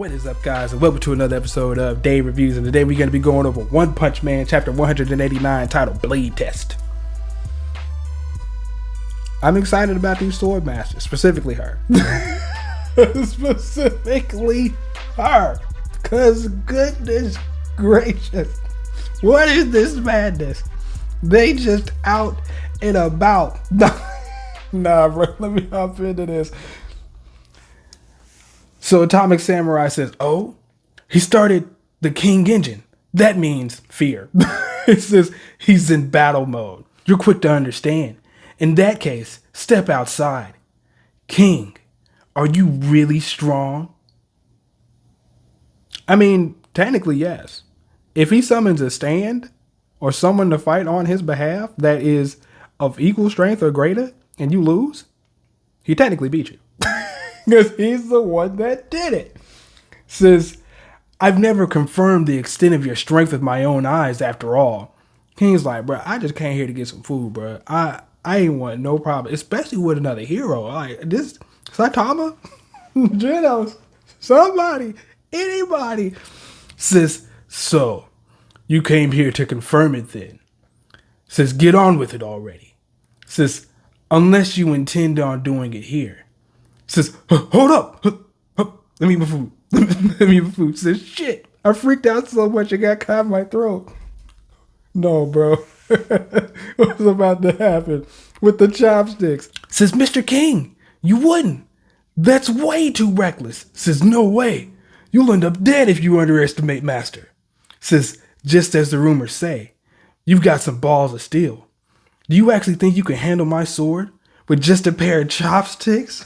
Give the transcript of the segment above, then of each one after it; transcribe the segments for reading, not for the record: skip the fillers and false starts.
What is up, guys, and welcome to another episode of Day Reviews. And today we're going to be going over One Punch Man chapter 189 titled Blade Test. I'm excited about these sword masters, specifically her. Specifically her. Because goodness gracious, what is this madness? They just out and about. Nah, bro, let me hop into this. So Atomic Samurai says, oh, he started the King engine. That means fear. It says he's in battle mode. You're quick to understand. In that case, step outside. King, are you really strong? I mean, technically, yes. If he summons a stand or someone to fight on his behalf that is of equal strength or greater and you lose, he technically beat you. Because he's the one that did it. Says, I've never confirmed the extent of your strength with my own eyes after all. King's like, bro, I just came here to get some food, bro. I ain't want no problem, especially with another hero. Like this, Saitama, Genos, somebody, anybody. Says, so, you came here to confirm it then. Says, get on with it already. Says, unless you intend on doing it here. Says, hold up. Let me eat my food. Let me eat my food. Says, shit. I freaked out so much it got caught in my throat. No, bro. What's about to happen with the chopsticks? Says, Mr. King, you wouldn't. That's way too reckless. Says, no way. You'll end up dead if you underestimate Master. Says, just as the rumors say, you've got some balls of steel. Do you actually think you can handle my sword with just a pair of chopsticks?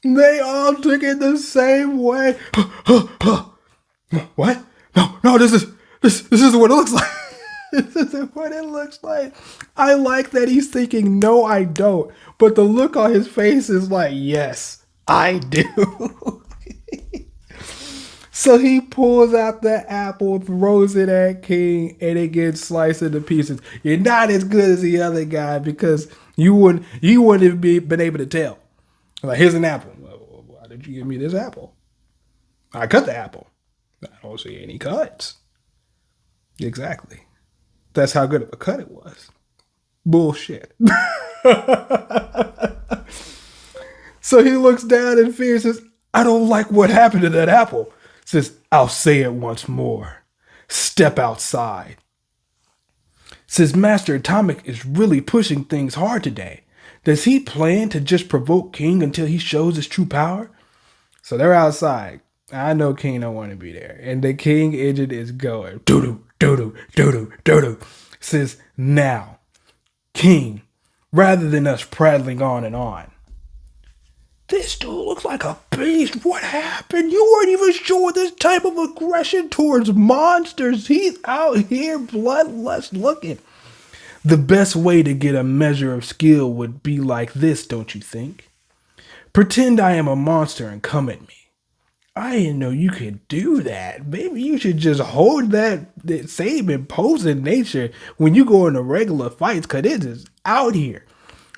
They all took it the same way. What? No, this isn't what it looks like. This isn't what it looks like. I like that he's thinking, no, I don't. But the look on his face is like, yes, I do. So he pulls out the apple, throws it at King, and it gets sliced into pieces. You're not as good as the other guy because you wouldn't have been able to tell. Like, here's an apple. Well, why did you give me this apple? I cut the apple. I don't see any cuts. Exactly. That's how good of a cut it was. Bullshit. So he looks down in fear and says, I don't like what happened to that apple. Says, I'll say it once more. Step outside. Says, Master Atomic is really pushing things hard today. Does he plan to just provoke King until he shows his true power? So they're outside. I know King don't want to be there. And the King engine is going. Doo-doo, doo-doo, doo-doo, doo-doo. Says, now, King, rather than us prattling on and on. This dude looks like a beast. What happened? You weren't even sure this type of aggression towards monsters. He's out here bloodlust looking. The best way to get a measure of skill would be like this, don't you think? Pretend I am a monster and come at me. I didn't know you could do that. Maybe you should just hold that same imposing nature when you go into regular fights, because it is out here.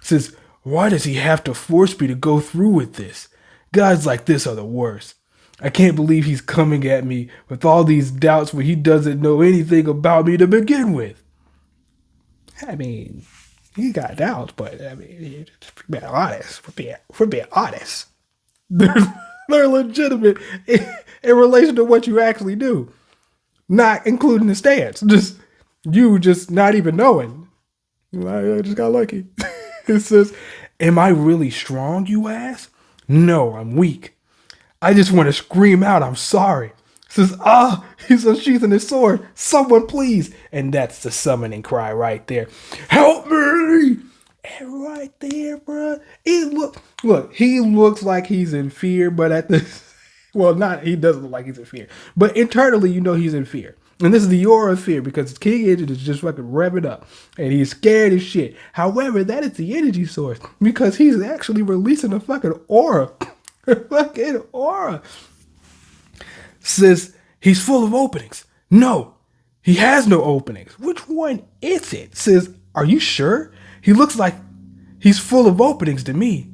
Says, why does he have to force me to go through with this? Guys like this are the worst. I can't believe he's coming at me with all these doubts when he doesn't know anything about me to begin with. I mean, he got doubts, but I mean, being honest, we're being honest. They're legitimate in relation to what you actually do, not including the stance. Just not even knowing. I just got lucky. It says, am I really strong, you ask? No, I'm weak. I just want to scream out, I'm sorry. It says, he's unsheathing his sword. Someone please. And that's the summoning cry right there. Help me! And right there, bro. He looks like he's in fear, but he doesn't look like he's in fear. But internally, you know he's in fear. And this is the aura of fear because his King engine is just fucking revving up. And he's scared as shit. However, that is the energy source because he's actually releasing a fucking aura. A fucking aura. Says, He's full of openings. No, he has no openings. Which one is it? Says, are you sure? He looks like he's full of openings to me.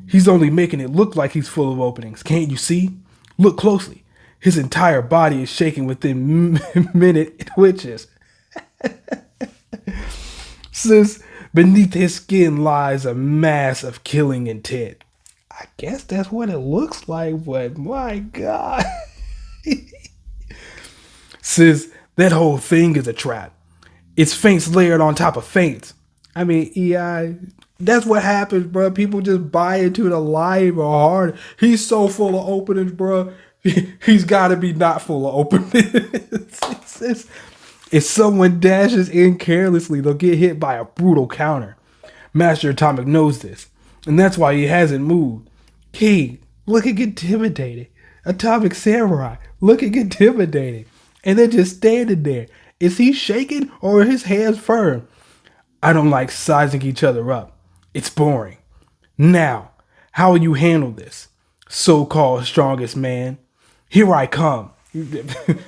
He's only making it look like he's full of openings. Can't you see? Look closely. His entire body is shaking within minute twitches. Says, beneath his skin lies a mass of killing intent. I guess that's what it looks like, but my God. Says, that whole thing is a trap. It's feints layered on top of feints. I mean, EI, that's what happens, bro. People just buy into the lie even hard. He's so full of openings, bro. He's got to be not full of openings. If someone dashes in carelessly, they'll get hit by a brutal counter. Master Atomic knows this, and that's why he hasn't moved. King, looking intimidated. Atomic Samurai, looking intimidated. And then just standing there. Is he shaking or are his hands firm? I don't like sizing each other up. It's boring. Now, how will you handle this? So-called strongest man. Here I come.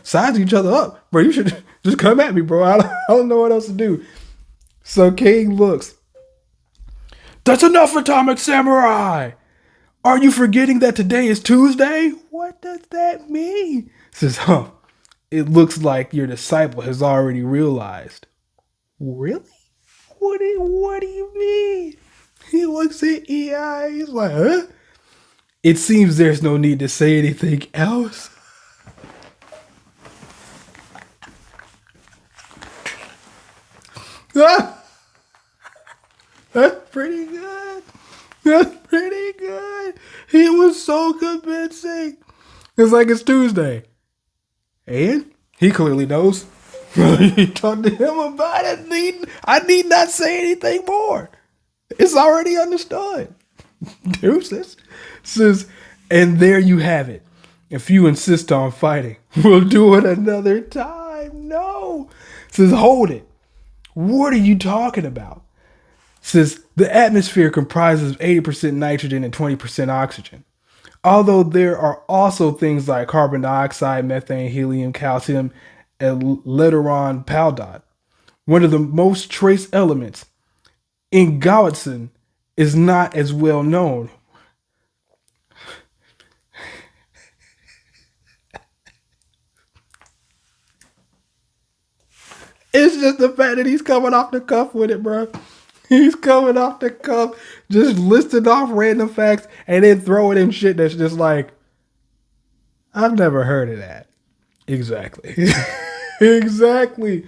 Size each other up. Bro, you should just come at me, bro. I don't know what else to do. So King looks. That's enough, Atomic Samurai. Are you forgetting that today is Tuesday? What does that mean? Says, it looks like your disciple has already realized. Really? What do you mean? He looks at EI. He's like, huh? It seems there's no need to say anything else. That's pretty good. That's pretty good. He was so convincing. It's like it's Tuesday. And he clearly knows. He talked to him about it. I need not say anything more. It's already understood. Deuces. Says, and there you have it. If you insist on fighting, we'll do it another time. No. Says, hold it. What are you talking about? Says, the atmosphere comprises 80% nitrogen and 20% oxygen. Although there are also things like carbon dioxide, methane, helium, calcium, and leteron paldot. One of the most trace elements in Gautzen is not as well known. It's just the fact that he's coming off the cuff with it, bro. He's coming off the cuff, just listing off random facts and then throwing in shit that's just like, I've never heard of that. Exactly. Exactly.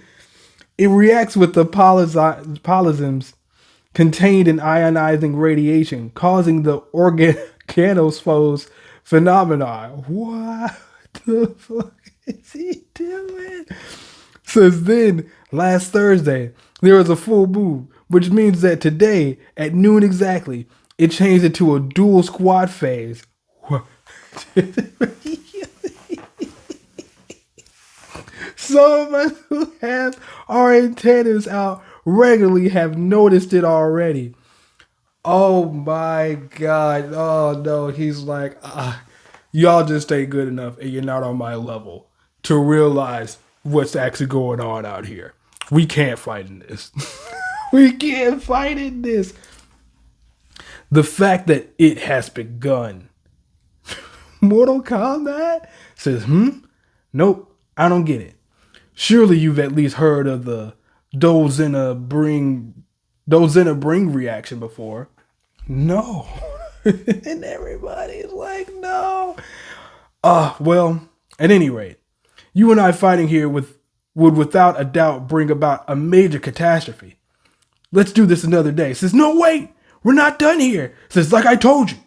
It reacts with the polysms contained in ionizing radiation, causing the organophose phenomenon. What the fuck is he doing? Says then, last Thursday, there was a full moon, which means that today, at noon exactly, it changed into a dual squad phase. Some of us who have our antennas out regularly have noticed it already. Oh my God. Oh no. He's like, y'all just ain't good enough and you're not on my level to realize what's actually going on out here. We can't fight in this. We can't fight in this. The fact that it has begun. Mortal Kombat says, nope, I don't get it. Surely you've at least heard of the Dozena bring reaction before. No. And everybody's like, no. Well, at any rate, you and I fighting here would without a doubt bring about a major catastrophe. Let's do this another day. Says, no, wait, we're not done here. Says, like I told you,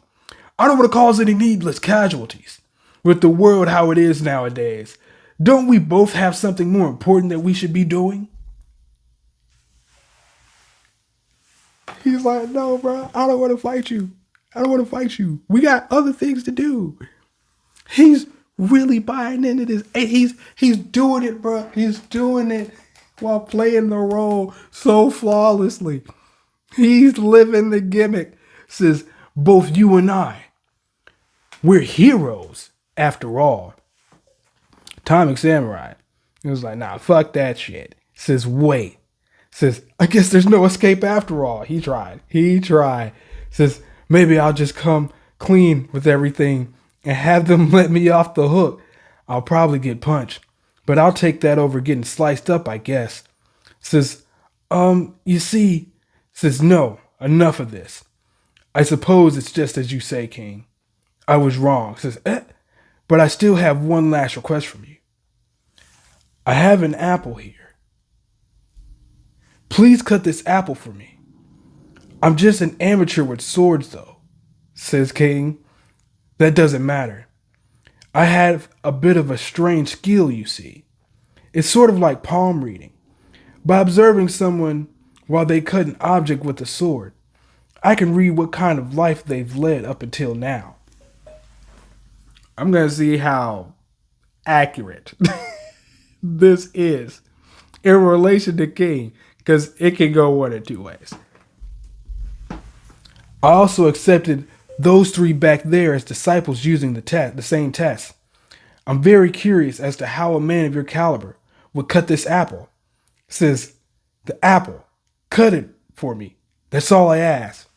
I don't want to cause any needless casualties. With the world how it is nowadays, don't we both have something more important that we should be doing? He's like, no, bro, I don't want to fight you. I don't want to fight you. We got other things to do. He's really buying into this. And he's doing it, bro. He's doing it while playing the role so flawlessly. He's living the gimmick. Says, both you and I, we're heroes after all. Atomic Samurai. He was like, nah, fuck that shit. Says, wait. Says, I guess there's no escape after all. He tried. He tried. Says, maybe I'll just come clean with everything and have them let me off the hook. I'll probably get punched, but I'll take that over getting sliced up, I guess. Says, you see, says, no, enough of this. I suppose it's just as you say, King. I was wrong. Says, but I still have one last request from you. I have an apple here. Please cut this apple for me. I'm just an amateur with swords, though, says King. That doesn't matter. I have a bit of a strange skill, you see. It's sort of like palm reading. By observing someone while they cut an object with a sword, I can read what kind of life they've led up until now. I'm going to see how accurate this is in relation to King, because it can go one of two ways. I also accepted those three back there as disciples using the same test. I'm very curious as to how a man of your caliber would cut this apple. Says, the apple, cut it for me. That's all I ask.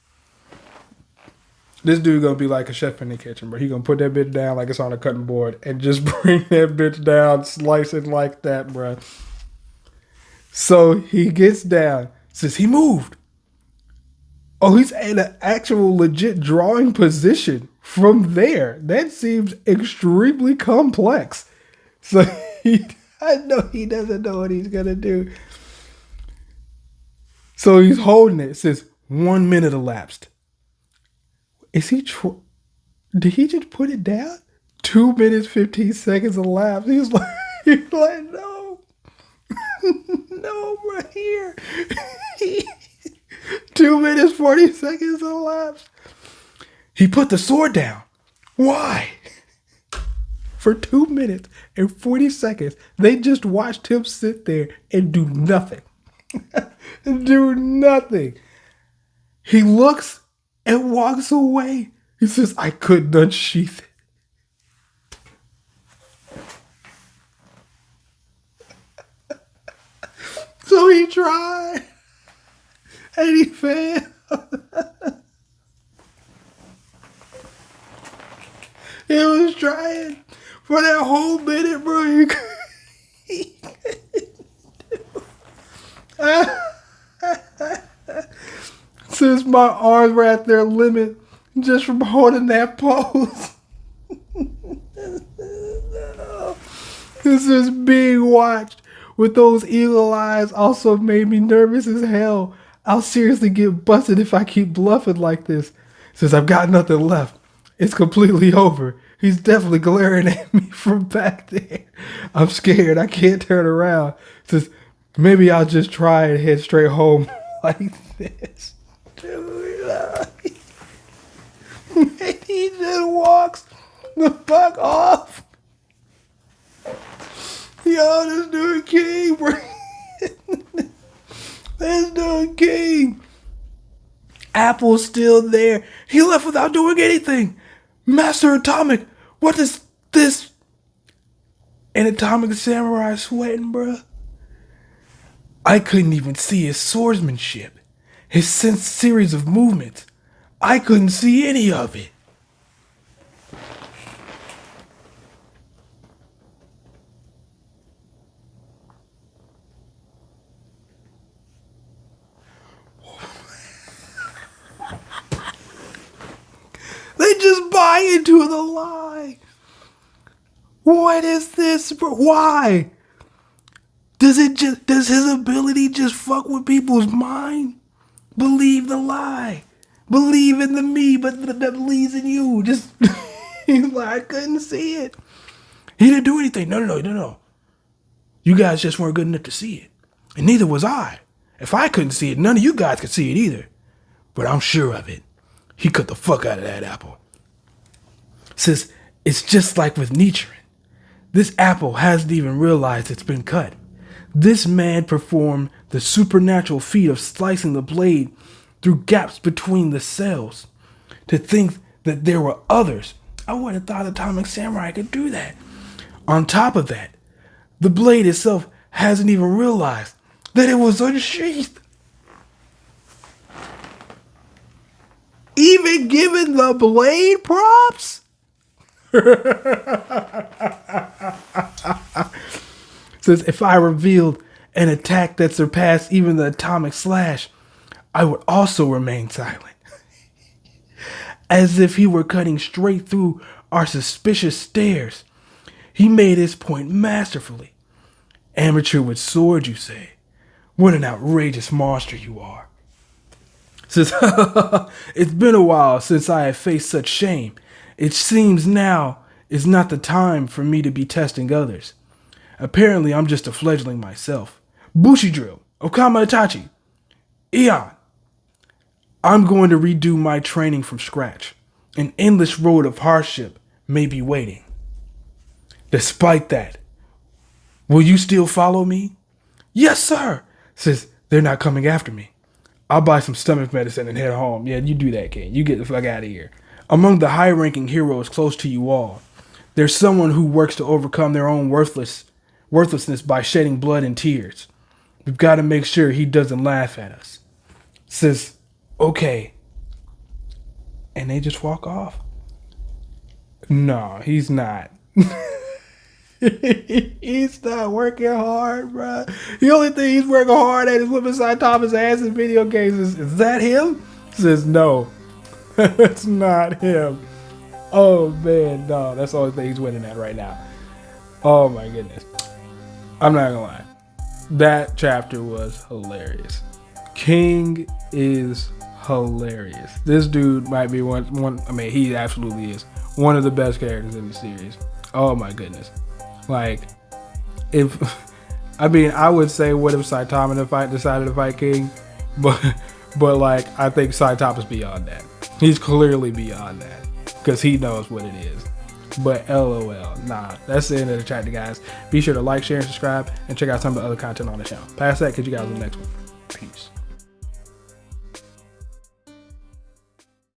This dude gonna be like a chef in the kitchen, bro. He gonna put that bitch down like it's on a cutting board and just bring that bitch down, slice it like that, bro. So he gets down, says he moved. Oh, he's in an actual legit drawing position from there. That seems extremely complex. So I know he doesn't know what he's gonna do. So he's holding it. It says 1 minute elapsed. Is he? Did he just put it down? 2 minutes 15 seconds elapsed. He's like no, no, right here. 2 minutes 40 seconds elapsed. He put the sword down. Why? For 2 minutes and 40 seconds, they just watched him sit there and do nothing. Do nothing. He looks and walks away. He says, I couldn't unsheath it. So he tried. And he failed. He was trying for that whole minute, bro. Since my arms were at their limit just from holding that pose. This is being watched with those eagle eyes also made me nervous as hell. I'll seriously get busted if I keep bluffing like this. Since I've got nothing left. It's completely over. He's definitely glaring at me from back there. I'm scared. I can't turn around. Says, maybe I'll just try and head straight home like this. Dude, he just walks the fuck off. Yo, this dude King, bro. This dude King. Apple's still there. He left without doing anything. Master Atomic, what is this? An Atomic Samurai sweating, bruh. I couldn't even see his swordsmanship, his series of movements. I couldn't see any of it. They just buy into the lie. What is this, bro? Why? Does his ability just fuck with people's mind? Believe the lie. Believe in the me, but that believes in you. Just he's like, I couldn't see it. He didn't do anything. No. You guys just weren't good enough to see it. And neither was I. If I couldn't see it, none of you guys could see it either. But I'm sure of it. He cut the fuck out of that apple. Says, it's just like with Nichiren. This apple hasn't even realized it's been cut. This man performed the supernatural feat of slicing the blade through gaps between the cells. To think that there were others, I would have thought Atomic Samurai could do that. On top of that, The blade itself hasn't even realized that it was unsheathed. Even given the blade props? Says, if I revealed an attack that surpassed even the atomic slash, I would also remain silent. As if he were cutting straight through our suspicious stares. He made his point masterfully. Amateur with swords, you say? What an outrageous monster you are. Says, it's been a while since I have faced such shame. It seems now is not the time for me to be testing others. Apparently, I'm just a fledgling myself. Bushido, Okama Itachi, Eon. I'm going to redo my training from scratch. An endless road of hardship may be waiting. Despite that, will you still follow me? Yes, sir. Says, they're not coming after me. I'll buy some stomach medicine and head home. Yeah, you do that, kid. You get the fuck out of here. Among the high-ranking heroes close to you all, there's someone who works to overcome their own worthlessness by shedding blood and tears. We've got to make sure he doesn't laugh at us. Says, okay. And they just walk off. No, he's not. He's not working hard, bro. The only thing he's working hard at is whipping Saitama's ass in video games. Is that him? Says, no. It's not him. Oh, man, no. That's the only thing he's winning at right now. Oh, my goodness. I'm not gonna lie. That chapter was hilarious. King is hilarious. This dude might be one. I mean, he absolutely is one of the best characters in the series. Oh my goodness! Like, if I mean, I would say, what if Saitama decided to fight King? But like, I think Saitama's beyond that. He's clearly beyond that because he knows what it is. But LOL, nah, that's the end of the chapter, guys. Be sure to like, share, and subscribe, and check out some of the other content on the channel. Past that, catch you guys in the next one. Peace.